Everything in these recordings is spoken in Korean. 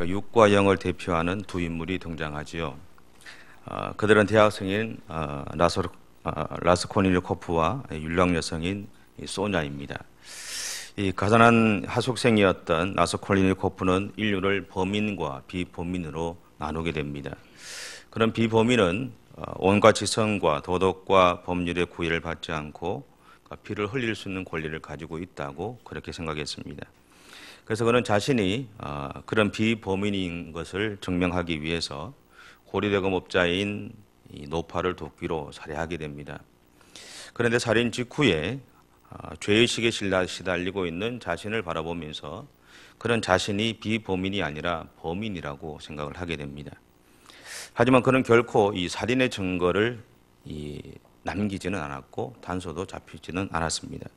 육과 영을 대표하는 두 인물이 등장하지요. 그들은 대학생인 라스콜니코프와 율랑 여성인 소냐입니다. 이 가난한 하숙생이었던 라스콜니코프는 인류를 범인과 비범인으로 나누게 됩니다. 그런 비범인은 온갖 지성과 도덕과 법률의 구애를 받지 않고 피를 흘릴 수 있는 권리를 가지고 있다고 그렇게 생각했습니다. 그래서 그는 자신이 그런 비범인인 것을 증명하기 위해서 고리대금업자인 노파를 도끼로 살해하게 됩니다. 그런데 살인 직후에 죄의식에 시달리고 있는 자신을 바라보면서 그런 자신이 비범인이 아니라 범인이라고 생각을 하게 됩니다. 하지만 그는 결코 이 살인의 증거를 남기지는 않았고 단서도 잡히지는 않았습니다.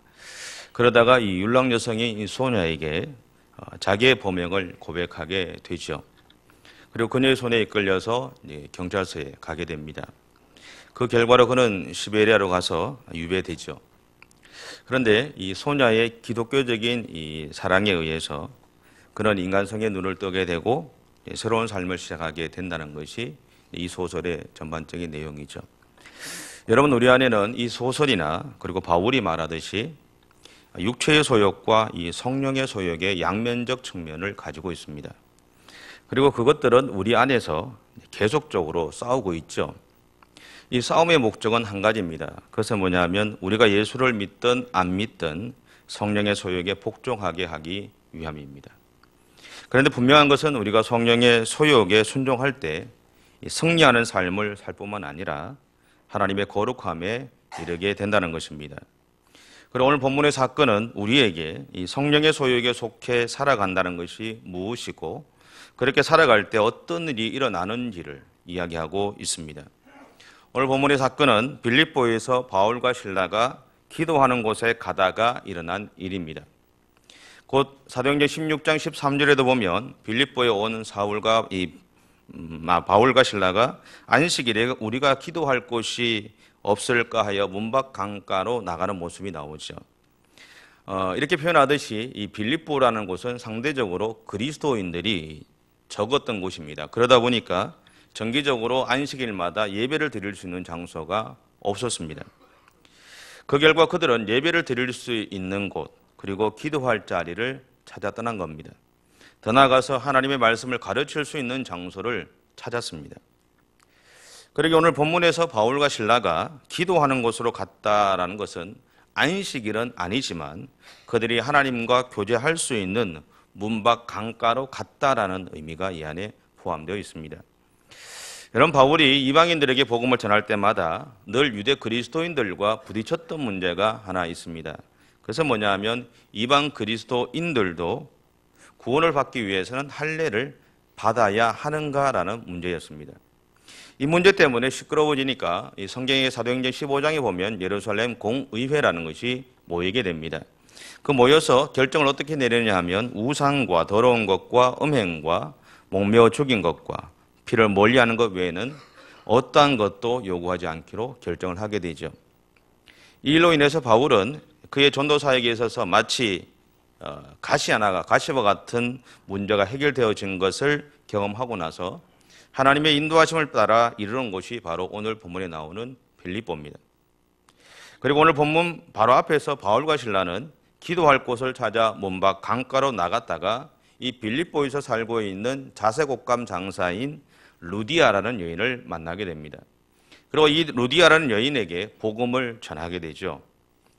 그러다가 이 율랑 여성이 이 소녀에게 자기의 범행을 고백하게 되죠. 그리고 그녀의 손에 이끌려서 경찰서에 가게 됩니다. 그 결과로 그는 시베리아로 가서 유배되죠. 그런데 이 소녀의 기독교적인 이 사랑에 의해서 그런 인간성의 눈을 뜨게 되고 새로운 삶을 시작하게 된다는 것이 이 소설의 전반적인 내용이죠. 여러분, 우리 안에는 이 소설이나 그리고 바울이 말하듯이 육체의 소욕과 이 성령의 소욕의 양면적 측면을 가지고 있습니다. 그리고 그것들은 우리 안에서 계속적으로 싸우고 있죠. 이 싸움의 목적은 한 가지입니다. 그것은 뭐냐면 우리가 예수를 믿든 안 믿든 성령의 소욕에 복종하게 하기 위함입니다. 그런데 분명한 것은 우리가 성령의 소욕에 순종할 때 승리하는 삶을 살 뿐만 아니라 하나님의 거룩함에 이르게 된다는 것입니다. 그리고 오늘 본문의 사건은 우리에게 이 성령의 소욕에 속해 살아간다는 것이 무엇이고 그렇게 살아갈 때 어떤 일이 일어나는지를 이야기하고 있습니다. 오늘 본문의 사건은 빌립보에서 바울과 실라가 기도하는 곳에 가다가 일어난 일입니다. 곧 사도행전 16장 13절에도 보면 빌립보에 온 바울과 실라가 안식일에 우리가 기도할 곳이 없을까 하여 문밖 강가로 나가는 모습이 나오죠. 이렇게 표현하듯이 이 빌립보라는 곳은 상대적으로 그리스도인들이 적었던 곳입니다. 그러다 보니까 정기적으로 안식일마다 예배를 드릴 수 있는 장소가 없었습니다. 그 결과 그들은 예배를 드릴 수 있는 곳 그리고 기도할 자리를 찾아 떠난 겁니다. 더 나아가서 하나님의 말씀을 가르칠 수 있는 장소를 찾았습니다. 그러게 오늘 본문에서 바울과 실라가 기도하는 곳으로 갔다라는 것은 안식일은 아니지만 그들이 하나님과 교제할 수 있는 문밖 강가로 갔다라는 의미가 이 안에 포함되어 있습니다. 여러분, 바울이 이방인들에게 복음을 전할 때마다 늘 유대 그리스도인들과 부딪혔던 문제가 하나 있습니다. 그것은 뭐냐면 이방 그리스도인들도 구원을 받기 위해서는 할례를 받아야 하는가라는 문제였습니다. 이 문제 때문에 시끄러워지니까 이 성경의 사도행전 15장에 보면 예루살렘 공의회라는 것이 모이게 됩니다. 그 모여서 결정을 어떻게 내리느냐 하면 우상과 더러운 것과 음행과 목매어 죽인 것과 피를 멀리하는 것 외에는 어떠한 것도 요구하지 않기로 결정을 하게 되죠. 이 일로 인해서 바울은 그의 전도 사역에 있어서 마치 가시와 같은 문제가 해결되어진 것을 경험하고 나서 하나님의 인도하심을 따라 이르는 곳이 바로 오늘 본문에 나오는 빌립보입니다. 그리고 오늘 본문 바로 앞에서 바울과 실라는 기도할 곳을 찾아 문밖 강가로 나갔다가 이 빌립보에서 살고 있는 자색옷감 장사인 루디아라는 여인을 만나게 됩니다. 그리고 이 루디아라는 여인에게 복음을 전하게 되죠.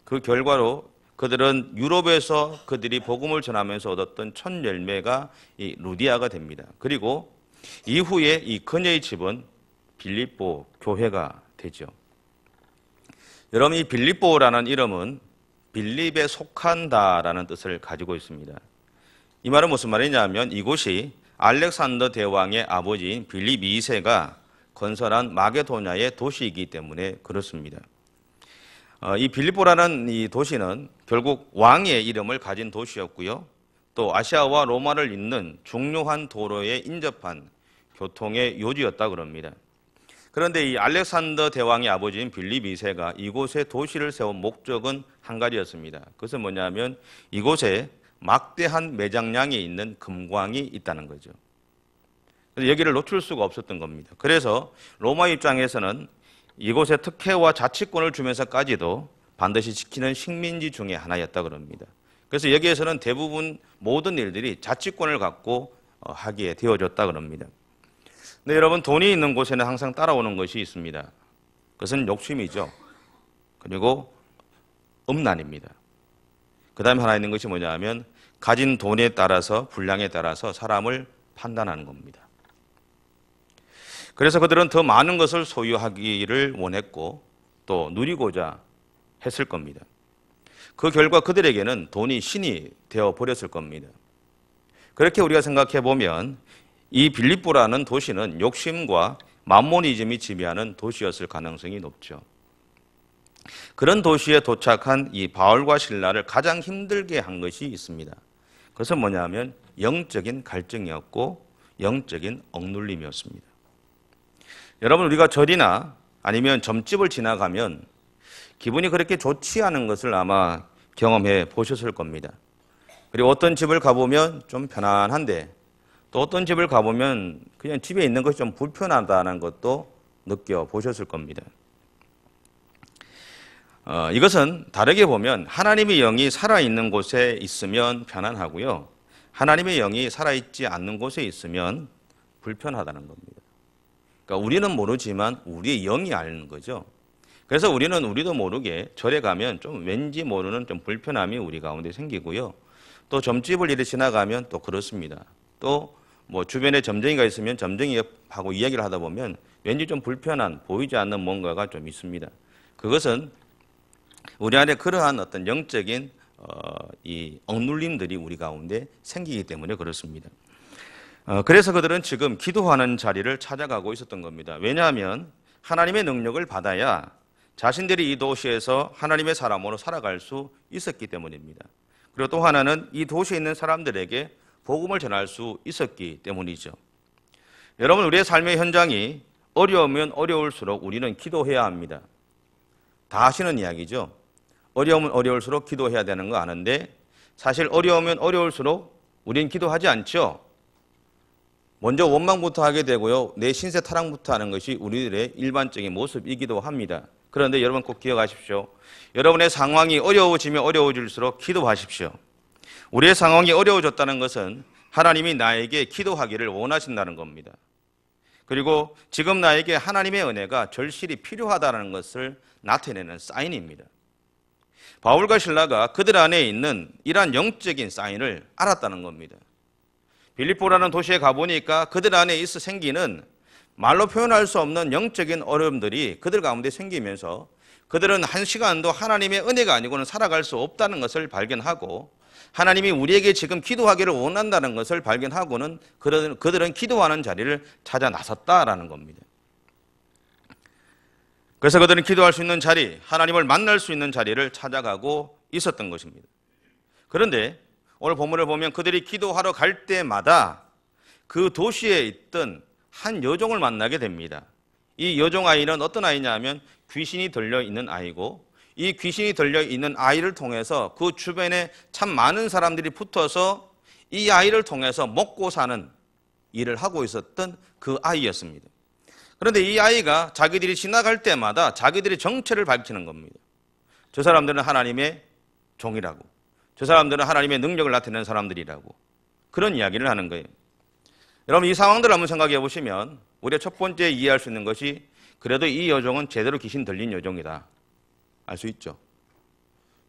그 결과로 그들은 유럽에서 그들이 복음을 전하면서 얻었던 첫 열매가 이 루디아가 됩니다. 그리고 이후에 이 그녀의 집은 빌립보 교회가 되죠. 여러분, 이 빌립보라는 이름은 빌립에 속한다라는 뜻을 가지고 있습니다. 이 말은 무슨 말이냐면 이곳이 알렉산더 대왕의 아버지인 빌립 2세가 건설한 마게도냐의 도시이기 때문에 그렇습니다. 이 빌립보라는 이 도시는 결국 왕의 이름을 가진 도시였고요. 또 아시아와 로마를 잇는 중요한 도로에 인접한 교통의 요지였다고 합니다. 그런데 이 알렉산더 대왕의 아버지인 빌립 2세가 이곳에 도시를 세운 목적은 한 가지였습니다. 그것은 뭐냐면 이곳에 막대한 매장량이 있는 금광이 있다는 거죠. 여기를 놓칠 수가 없었던 겁니다. 그래서 로마 입장에서는 이곳에 특혜와 자치권을 주면서까지도 반드시 지키는 식민지 중에 하나였다 그럽니다. 그래서 여기에서는 대부분 모든 일들이 자치권을 갖고 하기에 되어졌다 그럽니다. 근데 여러분, 돈이 있는 곳에는 항상 따라오는 것이 있습니다. 그것은 욕심이죠. 그리고 음란입니다. 그 다음에 하나 있는 것이 뭐냐 하면 가진 돈에 따라서, 분량에 따라서 사람을 판단하는 겁니다. 그래서 그들은 더 많은 것을 소유하기를 원했고 또 누리고자 했을 겁니다. 그 결과 그들에게는 돈이 신이 되어 버렸을 겁니다. 그렇게 우리가 생각해 보면 이 빌립보라는 도시는 욕심과 맘모니즘이 지배하는 도시였을 가능성이 높죠. 그런 도시에 도착한 이 바울과 실라를 가장 힘들게 한 것이 있습니다. 그것은 뭐냐면 영적인 갈증이었고 영적인 억눌림이었습니다. 여러분, 우리가 절이나 아니면 점집을 지나가면 기분이 그렇게 좋지 않은 것을 아마 경험해 보셨을 겁니다. 그리고 어떤 집을 가보면 좀 편안한데 또 어떤 집을 가보면 그냥 집에 있는 것이 좀 불편하다는 것도 느껴보셨을 겁니다. 이것은 다르게 보면 하나님의 영이 살아있는 곳에 있으면 편안하고요. 하나님의 영이 살아있지 않는 곳에 있으면 불편하다는 겁니다. 그러니까 우리는 모르지만 우리의 영이 아는 거죠. 그래서 우리도 모르게 절에 가면 좀 왠지 모르는 좀 불편함이 우리 가운데 생기고요. 또 점집을 이렇게 지나가면 또 그렇습니다. 또 뭐 주변에 점쟁이가 있으면 점쟁이하고 이야기를 하다 보면 왠지 좀 불편한, 보이지 않는 뭔가가 좀 있습니다. 그것은 우리 안에 그러한 어떤 영적인 이 억눌림들이 우리 가운데 생기기 때문에 그렇습니다. 그래서 그들은 지금 기도하는 자리를 찾아가고 있었던 겁니다. 왜냐하면 하나님의 능력을 받아야 자신들이 이 도시에서 하나님의 사람으로 살아갈 수 있었기 때문입니다. 그리고 또 하나는 이 도시에 있는 사람들에게 복음을 전할 수 있었기 때문이죠. 여러분, 우리의 삶의 현장이 어려우면 어려울수록 우리는 기도해야 합니다. 다 아시는 이야기죠. 어려우면 어려울수록 기도해야 되는 거 아는데 사실 어려우면 어려울수록 우리는 기도하지 않죠. 먼저 원망부터 하게 되고요. 내 신세 타락부터 하는 것이 우리들의 일반적인 모습이기도 합니다. 그런데 여러분 꼭 기억하십시오. 여러분의 상황이 어려워지면 어려워질수록 기도하십시오. 우리의 상황이 어려워졌다는 것은 하나님이 나에게 기도하기를 원하신다는 겁니다. 그리고 지금 나에게 하나님의 은혜가 절실히 필요하다는 것을 나타내는 사인입니다. 바울과 실라가 그들 안에 있는 이러한 영적인 사인을 알았다는 겁니다. 빌립보라는 도시에 가보니까 그들 안에 있어 생기는 말로 표현할 수 없는 영적인 어려움들이 그들 가운데 생기면서 그들은 한 시간도 하나님의 은혜가 아니고는 살아갈 수 없다는 것을 발견하고 하나님이 우리에게 지금 기도하기를 원한다는 것을 발견하고는 그들은 기도하는 자리를 찾아 나섰다라는 겁니다. 그래서 그들은 기도할 수 있는 자리, 하나님을 만날 수 있는 자리를 찾아가고 있었던 것입니다. 그런데 오늘 본문을 보면 그들이 기도하러 갈 때마다 그 도시에 있던 한 여종을 만나게 됩니다. 이 여종 아이는 어떤 아이냐 하면 귀신이 들려있는 아이고 이 귀신이 들려있는 아이를 통해서 그 주변에 참 많은 사람들이 붙어서 이 아이를 통해서 먹고 사는 일을 하고 있었던 그 아이였습니다. 그런데 이 아이가 자기들이 지나갈 때마다 자기들의 정체를 밝히는 겁니다. 저 사람들은 하나님의 종이라고, 저 사람들은 하나님의 능력을 나타내는 사람들이라고 그런 이야기를 하는 거예요. 여러분, 이 상황들을 한번 생각해 보시면 우리가 첫 번째 이해할 수 있는 것이 그래도 이 여종은 제대로 귀신 들린 여종이다 알 수 있죠.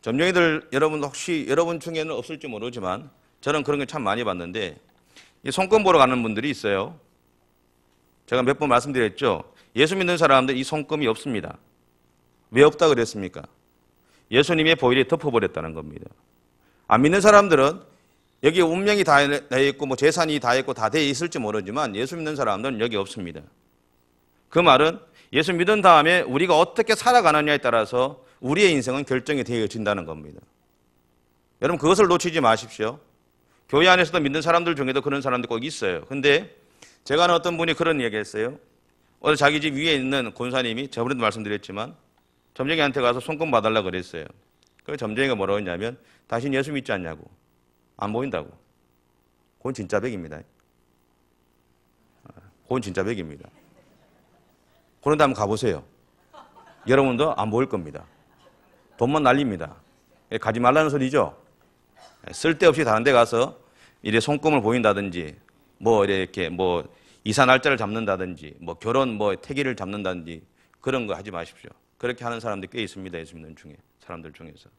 점쟁이들 여러분 혹시 여러분 중에는 없을지 모르지만 저는 그런 걸 참 많이 봤는데 이 손금 보러 가는 분들이 있어요. 제가 몇 번 말씀드렸죠. 예수 믿는 사람들 이 손금이 없습니다. 왜 없다 그랬습니까? 예수님의 보혈이 덮어버렸다는 겁니다. 안 믿는 사람들은 여기 운명이 다 있고 뭐 재산이 다 있고 다 돼 있을지 모르지만 예수 믿는 사람들은 여기 없습니다. 그 말은 예수 믿은 다음에 우리가 어떻게 살아가느냐에 따라서 우리의 인생은 결정이 되어진다는 겁니다. 여러분 그것을 놓치지 마십시오. 교회 안에서도 믿는 사람들 중에도 그런 사람들 꼭 있어요. 근데 제가 아는 어떤 분이 그런 얘기했어요. 어제 자기 집 위에 있는 권사님이 저번에도 말씀드렸지만 점쟁이한테 가서 손금 봐달라고 그랬어요. 그래서 점쟁이가 뭐라고 했냐면 당신 예수 믿지 않냐고. 안 보인다고. 그건 진짜 백입니다. 그건 진짜 백입니다. 그런데 한번 가보세요. 여러분도 안 보일 겁니다. 돈만 날립니다. 가지 말라는 소리죠. 쓸데없이 다른 데 가서 이래 손금을 보인다든지 뭐 이렇게 뭐 이사 날짜를 잡는다든지 뭐 결혼 뭐 태기를 잡는다든지 그런 거 하지 마십시오. 그렇게 하는 사람들이 꽤 있습니다. 예수 믿는 중에 사람들 중에서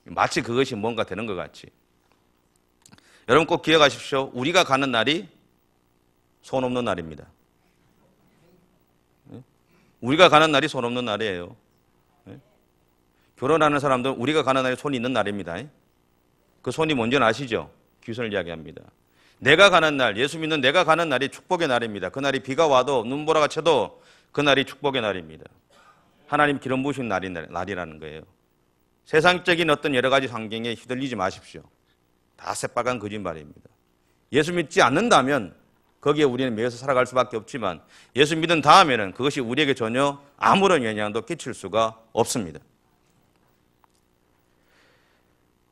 마치 그것이 뭔가 되는 것 같이. 여러분 꼭 기억하십시오. 우리가 가는 날이 손 없는 날입니다. 우리가 가는 날이 손 없는 날이에요. 결혼하는 사람들은 우리가 가는 날이 손이 있는 날입니다. 그 손이 뭔지는 아시죠? 귀선을 이야기합니다. 내가 가는 날, 예수 믿는 내가 가는 날이 축복의 날입니다. 그날이 비가 와도 눈보라가 쳐도 그날이 축복의 날입니다. 하나님 기름 부으신 날이라는 거예요. 세상적인 어떤 여러 가지 환경에 휘둘리지 마십시오. 다 새빨간 거짓말입니다. 예수 믿지 않는다면 거기에 우리는 매여서 살아갈 수밖에 없지만 예수 믿은 다음에는 그것이 우리에게 전혀 아무런 영향도 끼칠 수가 없습니다.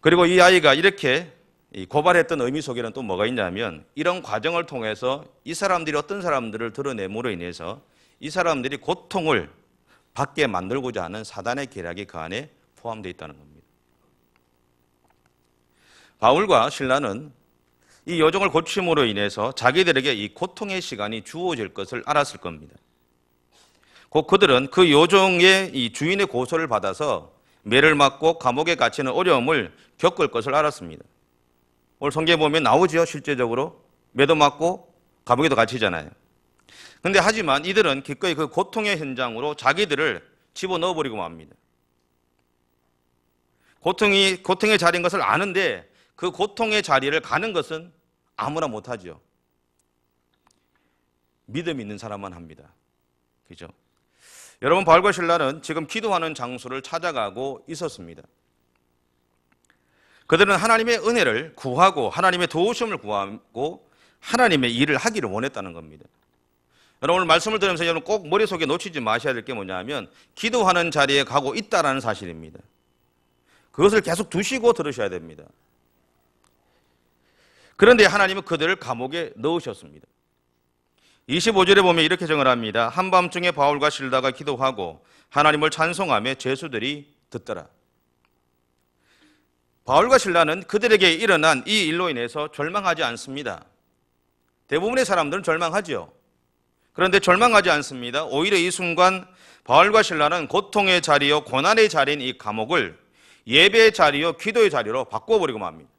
그리고 이 아이가 이렇게 고발했던 의미 속에는 또 뭐가 있냐면 이런 과정을 통해서 이 사람들이 어떤 사람들을 드러냄으로 인해서 이 사람들이 고통을 받게 만들고자 하는 사단의 계략이 그 안에 포함되어 있다는 겁니다. 바울과 실라는 이 여종을 고침으로 인해서 자기들에게 이 고통의 시간이 주어질 것을 알았을 겁니다. 곧 그들은 그 여종의 이 주인의 고소를 받아서 매를 맞고 감옥에 갇히는 어려움을 겪을 것을 알았습니다. 오늘 성경에 보면 나오죠. 실제적으로 매도 맞고 감옥에도 갇히잖아요. 그런데 하지만 이들은 기꺼이 그 고통의 현장으로 자기들을 집어넣어버리고 맙니다. 고통의 자리인 것을 아는데 그 고통의 자리를 가는 것은 아무나 못하죠. 믿음 있는 사람만 합니다. 그죠? 여러분, 바울과 실라는 지금 기도하는 장소를 찾아가고 있었습니다. 그들은 하나님의 은혜를 구하고 하나님의 도우심을 구하고 하나님의 일을 하기를 원했다는 겁니다. 여러분, 오늘 말씀을 들으면서 여러분 꼭 머릿속에 놓치지 마셔야 될 게 뭐냐면 기도하는 자리에 가고 있다는 사실입니다. 그것을 계속 두시고 들으셔야 됩니다. 그런데 하나님은 그들을 감옥에 넣으셨습니다. 25절에 보면 이렇게 정을 합니다. 한밤중에 바울과 실라가 기도하고 하나님을 찬송하며 죄수들이 듣더라. 바울과 실라는 그들에게 일어난 이 일로 인해서 절망하지 않습니다. 대부분의 사람들은 절망하죠. 그런데 절망하지 않습니다. 오히려 이 순간 바울과 실라는 고통의 자리요 고난의 자리인 이 감옥을 예배의 자리요 기도의 자리로 바꿔버리고 맙니다.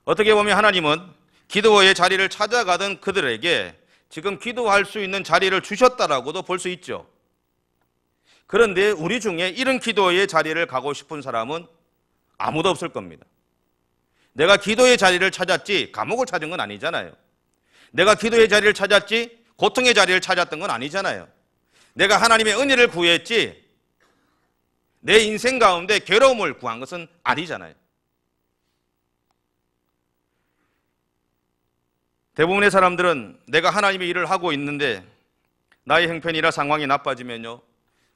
어떻게 보면 하나님은 기도의 자리를 찾아가던 그들에게 지금 기도할 수 있는 자리를 주셨다라고도 볼 수 있죠. 그런데 우리 중에 이런 기도의 자리를 가고 싶은 사람은 아무도 없을 겁니다. 내가 기도의 자리를 찾았지 감옥을 찾은 건 아니잖아요. 내가 기도의 자리를 찾았지 고통의 자리를 찾았던 건 아니잖아요. 내가 하나님의 은혜를 구했지 내 인생 가운데 괴로움을 구한 것은 아니잖아요. 대부분의 사람들은 내가 하나님의 일을 하고 있는데 나의 형편이나 상황이 나빠지면요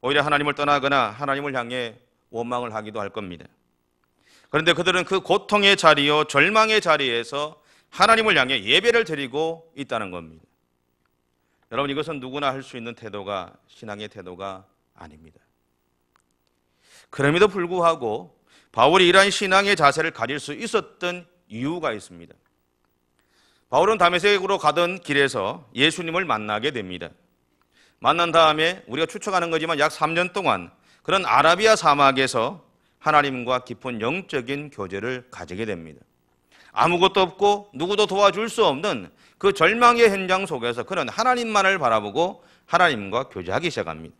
오히려 하나님을 떠나거나 하나님을 향해 원망을 하기도 할 겁니다. 그런데 그들은 그 고통의 자리요 절망의 자리에서 하나님을 향해 예배를 드리고 있다는 겁니다. 여러분, 이것은 누구나 할 수 있는 태도가 신앙의 태도가 아닙니다. 그럼에도 불구하고 바울이 이러한 신앙의 자세를 가질 수 있었던 이유가 있습니다. 바울은 다메섹으로 가던 길에서 예수님을 만나게 됩니다. 만난 다음에 우리가 추측하는 거지만 약 3년 동안 그런 아라비아 사막에서 하나님과 깊은 영적인 교제를 가지게 됩니다. 아무것도 없고 누구도 도와줄 수 없는 그 절망의 현장 속에서 그는 하나님만을 바라보고 하나님과 교제하기 시작합니다.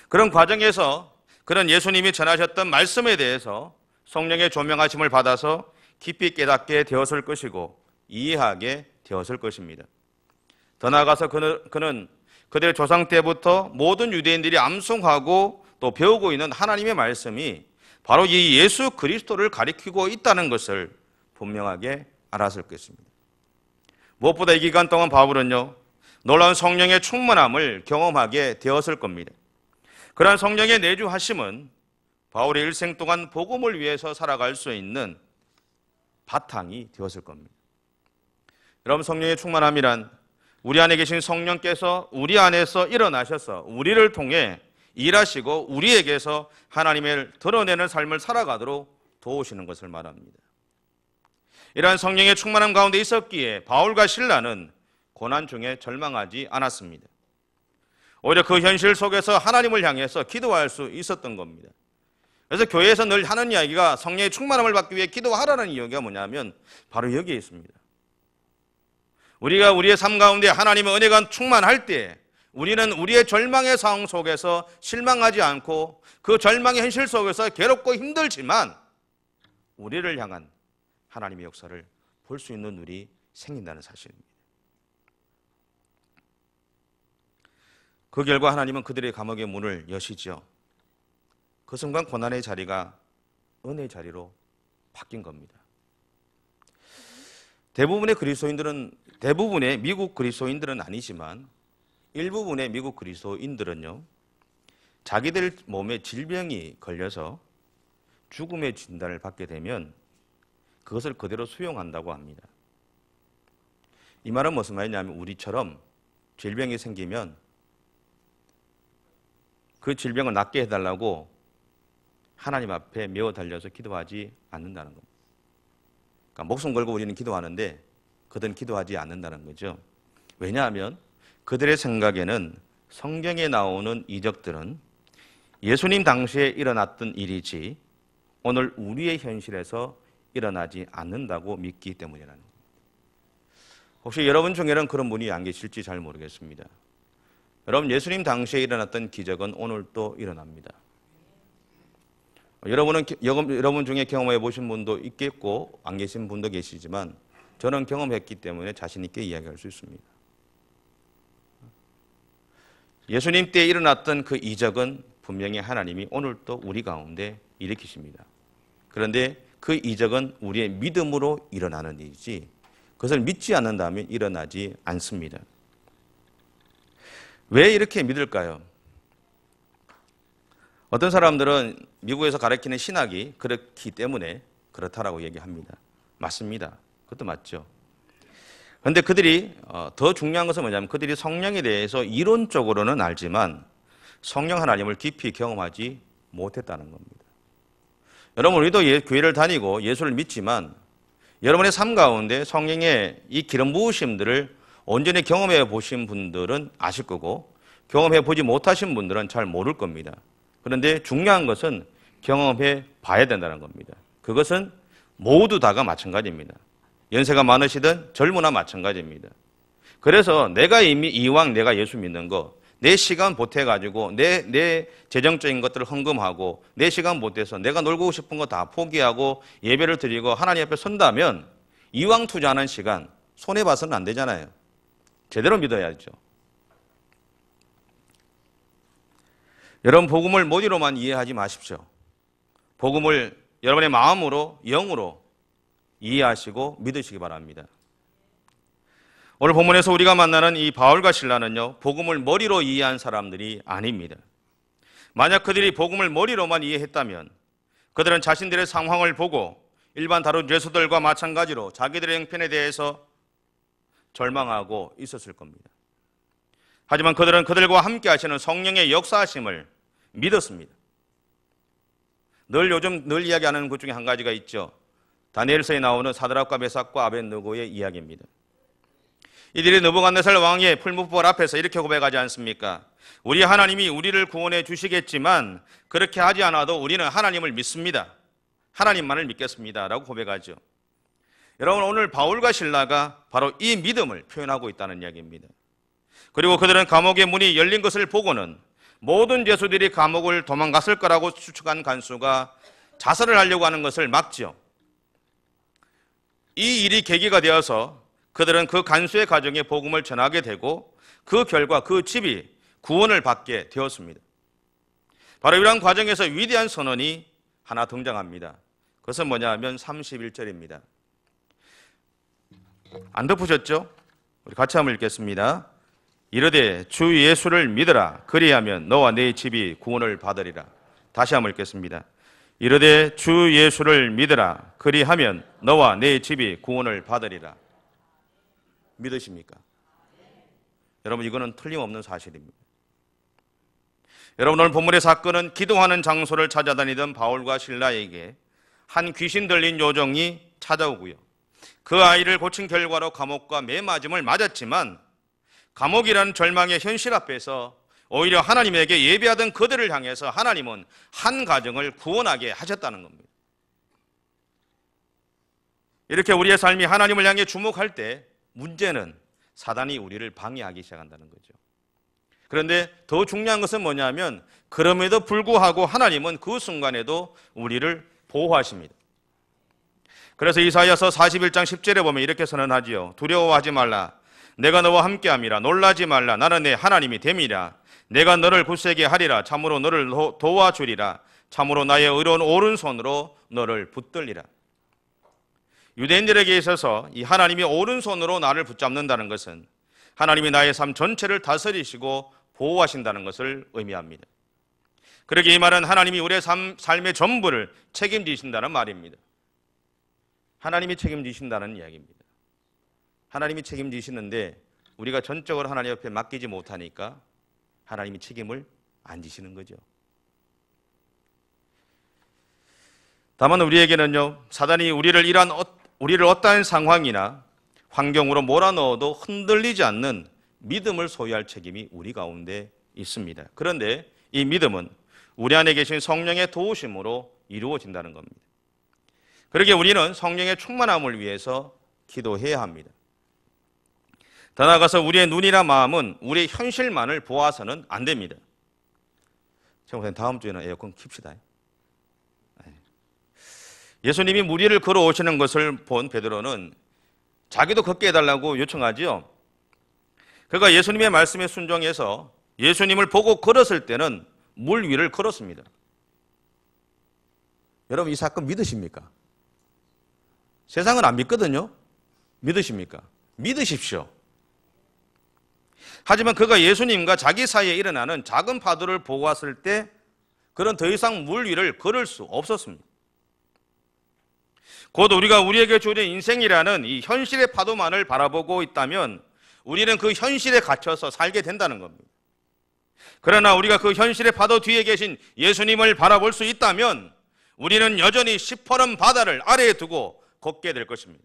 그런 과정에서 그는 예수님이 전하셨던 말씀에 대해서 성령의 조명하심을 받아서 깊이 깨닫게 되었을 것이고 이해하게 되었을 것입니다. 더 나아가서 그는 그들의 조상 때부터 모든 유대인들이 암송하고 또 배우고 있는 하나님의 말씀이 바로 이 예수 그리스도를 가리키고 있다는 것을 분명하게 알았을 것입니다. 무엇보다 이 기간 동안 바울은요 놀라운 성령의 충만함을 경험하게 되었을 겁니다. 그러한 성령의 내주하심은 바울의 일생 동안 복음을 위해서 살아갈 수 있는 바탕이 되었을 겁니다. 여러분, 성령의 충만함이란 우리 안에 계신 성령께서 우리 안에서 일어나셔서 우리를 통해 일하시고 우리에게서 하나님을 드러내는 삶을 살아가도록 도우시는 것을 말합니다. 이러한 성령의 충만함 가운데 있었기에 바울과 실라는 고난 중에 절망하지 않았습니다. 오히려 그 현실 속에서 하나님을 향해서 기도할 수 있었던 겁니다. 그래서 교회에서 늘 하는 이야기가 성령의 충만함을 받기 위해 기도하라는 이야기가 뭐냐면 바로 여기에 있습니다. 우리가 우리의 삶 가운데 하나님의 은혜가 충만할 때 우리는 우리의 절망의 상황 속에서 실망하지 않고 그 절망의 현실 속에서 괴롭고 힘들지만 우리를 향한 하나님의 역사를 볼 수 있는 눈이 생긴다는 사실입니다. 그 결과 하나님은 그들의 감옥의 문을 여시죠. 그 순간 고난의 자리가 은혜의 자리로 바뀐 겁니다. 대부분의 미국 그리스도인들은 아니지만 일부분의 미국 그리스도인들은요, 자기들 몸에 질병이 걸려서 죽음의 진단을 받게 되면 그것을 그대로 수용한다고 합니다. 이 말은 무슨 말이냐면 우리처럼 질병이 생기면 그 질병을 낫게 해달라고 하나님 앞에 메어 달려서 기도하지 않는다는 겁니다. 그러니까 목숨 걸고 우리는 기도하는데 그들은 기도하지 않는다는 거죠. 왜냐하면 그들의 생각에는 성경에 나오는 이적들은 예수님 당시에 일어났던 일이지 오늘 우리의 현실에서 일어나지 않는다고 믿기 때문이라는 겁니다. 혹시 여러분 중에는 그런 분이 안 계실지 잘 모르겠습니다. 여러분, 예수님 당시에 일어났던 기적은 오늘 또 일어납니다. 여러분 중에 경험해 보신 분도 있겠고 안 계신 분도 계시지만 저는 경험했기 때문에 자신 있게 이야기할 수 있습니다. 예수님 때 일어났던 그 이적은 분명히 하나님이 오늘 또 우리 가운데 일으키십니다. 그런데 그 이적은 우리의 믿음으로 일어나는 일이지 그것을 믿지 않는다면 일어나지 않습니다. 왜 이렇게 믿을까요? 어떤 사람들은 미국에서 가르치는 신학이 그렇기 때문에 그렇다라고 얘기합니다. 맞습니다. 그것도 맞죠. 그런데 그들이 더 중요한 것은 뭐냐면 그들이 성령에 대해서 이론적으로는 알지만 성령 하나님을 깊이 경험하지 못했다는 겁니다. 여러분, 우리도 교회를 다니고 예수를 믿지만 여러분의 삶 가운데 성령의 이 기름 부으심들을 온전히 경험해 보신 분들은 아실 거고 경험해 보지 못하신 분들은 잘 모를 겁니다. 그런데 중요한 것은 경험해 봐야 된다는 겁니다. 그것은 모두 다가 마찬가지입니다. 연세가 많으시든 젊으나 마찬가지입니다. 그래서 내가 이왕 내가 예수 믿는 거 내 시간 보태가지고 내 재정적인 것들을 헌금하고 내 시간 보태서 내가 놀고 싶은 거 다 포기하고 예배를 드리고 하나님 앞에 선다면 이왕 투자하는 시간 손해봐서는 안 되잖아요. 제대로 믿어야죠. 여러분, 복음을 머리로만 이해하지 마십시오. 복음을 여러분의 마음으로 영으로 이해하시고 믿으시기 바랍니다. 오늘 본문에서 우리가 만나는 이 바울과 실라는요, 복음을 머리로 이해한 사람들이 아닙니다. 만약 그들이 복음을 머리로만 이해했다면 그들은 자신들의 상황을 보고 일반 다른 죄수들과 마찬가지로 자기들의 형편에 대해서 절망하고 있었을 겁니다. 하지만 그들은 그들과 함께 하시는 성령의 역사하심을 믿었습니다. 늘 이야기하는 것 중에 한 가지가 있죠. 다니엘서에 나오는 사드락과 메삭과 아벳느고의 이야기입니다. 이들이 느부갓네살 왕의 풀무불 앞에서 이렇게 고백하지 않습니까? 우리 하나님이 우리를 구원해 주시겠지만 그렇게 하지 않아도 우리는 하나님을 믿습니다. 하나님만을 믿겠습니다. 라고 고백하죠. 여러분, 오늘 바울과 실라가 바로 이 믿음을 표현하고 있다는 이야기입니다. 그리고 그들은 감옥의 문이 열린 것을 보고는 모든 죄수들이 감옥을 도망갔을 거라고 추측한 간수가 자살을 하려고 하는 것을 막지요. 이 일이 계기가 되어서 그들은 그 간수의 가정에 복음을 전하게 되고 그 결과 그 집이 구원을 받게 되었습니다. 바로 이러한 과정에서 위대한 선언이 하나 등장합니다. 그것은 뭐냐 하면 31절입니다. 안 덮으셨죠? 우리 같이 한번 읽겠습니다. 이르되 주 예수를 믿으라. 그리하면 너와 네 집이 구원을 받으리라. 다시 한번 읽겠습니다. 이르되 주 예수를 믿으라. 그리하면 너와 네 집이 구원을 받으리라. 믿으십니까? 여러분, 이거는 틀림없는 사실입니다. 여러분, 오늘 본문의 사건은 기도하는 장소를 찾아다니던 바울과 실라에게 한 귀신 들린 요정이 찾아오고요, 그 아이를 고친 결과로 감옥과 매맞음을 맞았지만 감옥이라는 절망의 현실 앞에서 오히려 하나님에게 예배하던 그들을 향해서 하나님은 한 가정을 구원하게 하셨다는 겁니다. 이렇게 우리의 삶이 하나님을 향해 주목할 때 문제는 사단이 우리를 방해하기 시작한다는 거죠. 그런데 더 중요한 것은 뭐냐면 그럼에도 불구하고 하나님은 그 순간에도 우리를 보호하십니다. 그래서 이사야서 41장 10절에 보면 이렇게 선언하지요. 두려워하지 말라. 내가 너와 함께함이라. 놀라지 말라. 나는 내 하나님이 됨이라. 내가 너를 굳세게 하리라. 참으로 너를 도와주리라. 참으로 나의 의로운 오른손으로 너를 붙들리라. 유대인들에게 있어서 이 하나님이 오른손으로 나를 붙잡는다는 것은 하나님이 나의 삶 전체를 다스리시고 보호하신다는 것을 의미합니다. 그러기에 이 말은 하나님이 우리의 삶의 전부를 책임지신다는 말입니다. 하나님이 책임지신다는 이야기입니다. 하나님이 책임지시는데 우리가 전적으로 하나님 옆에 맡기지 못하니까 하나님이 책임을 안 지시는 거죠. 다만 우리에게는요, 사단이 우리를 어떠한 상황이나 환경으로 몰아넣어도 흔들리지 않는 믿음을 소유할 책임이 우리 가운데 있습니다. 그런데 이 믿음은 우리 안에 계신 성령의 도우심으로 이루어진다는 겁니다. 그러기에 우리는 성령의 충만함을 위해서 기도해야 합니다. 더 나아가서 우리의 눈이나 마음은 우리의 현실만을 보아서는 안 됩니다. 제가 다음 주에는 에어컨 킵시다. 예수님이 무리를 걸어오시는 것을 본 베드로는 자기도 걷게 해달라고 요청하지요. 그가 예수님의 말씀에 순종해서 예수님을 보고 걸었을 때는 물 위를 걸었습니다. 여러분, 이 사건 믿으십니까? 세상은 안 믿거든요. 믿으십니까? 믿으십시오. 하지만 그가 예수님과 자기 사이에 일어나는 작은 파도를 보고 왔을 때 그는 더 이상 물 위를 걸을 수 없었습니다. 곧 우리가 우리에게 주어진 인생이라는 이 현실의 파도만을 바라보고 있다면 우리는 그 현실에 갇혀서 살게 된다는 겁니다. 그러나 우리가 그 현실의 파도 뒤에 계신 예수님을 바라볼 수 있다면 우리는 여전히 시퍼런 바다를 아래에 두고 걷게 될 것입니다.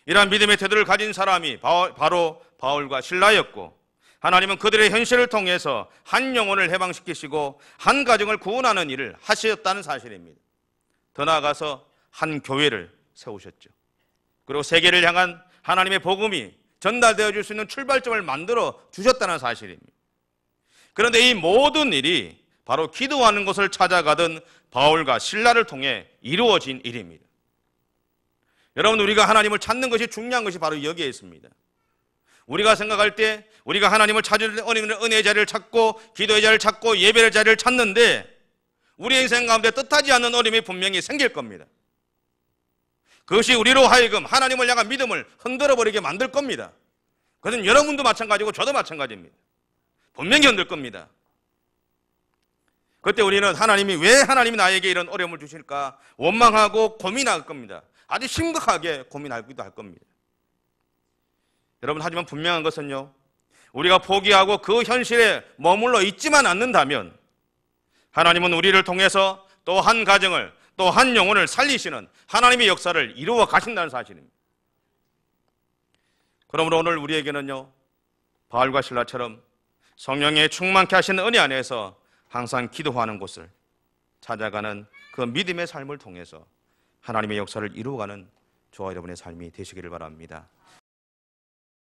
이러한 믿음의 태도를 가진 사람이 바로 바울과 실라였고, 하나님은 그들의 현실을 통해서 한 영혼을 해방시키시고 한 가정을 구원하는 일을 하셨다는 사실입니다. 더 나아가서 한 교회를 세우셨죠. 그리고 세계를 향한 하나님의 복음이 전달되어 줄 수 있는 출발점을 만들어 주셨다는 사실입니다. 그런데 이 모든 일이 바로 기도하는 곳을 찾아가던 바울과 실라를 통해 이루어진 일입니다. 여러분, 우리가 하나님을 찾는 것이 중요한 것이 바로 여기에 있습니다. 우리가 생각할 때 우리가 하나님을 찾을 은혜의 자리를 찾고 기도의 자리를 찾고 예배의 자리를 찾는데 우리 인생 가운데 뜻하지 않는 어려움이 분명히 생길 겁니다. 그것이 우리로 하여금 하나님을 향한 믿음을 흔들어버리게 만들 겁니다. 그것은 여러분도 마찬가지고 저도 마찬가지입니다. 분명히 흔들 겁니다. 그때 우리는 왜 하나님이 나에게 이런 어려움을 주실까 원망하고 고민할 겁니다. 아주 심각하게 고민하기도 할 겁니다. 여러분, 하지만 분명한 것은요, 우리가 포기하고 그 현실에 머물러 있지만 않는다면 하나님은 우리를 통해서 또 한 가정을 또 한 영혼을 살리시는 하나님의 역사를 이루어 가신다는 사실입니다. 그러므로 오늘 우리에게는요, 바울과 실라처럼 성령에 충만케 하시는 은혜 안에서 항상 기도하는 곳을 찾아가는 그 믿음의 삶을 통해서 하나님의 역사를 이루어가는 저와 여러분의 삶이 되시기를 바랍니다.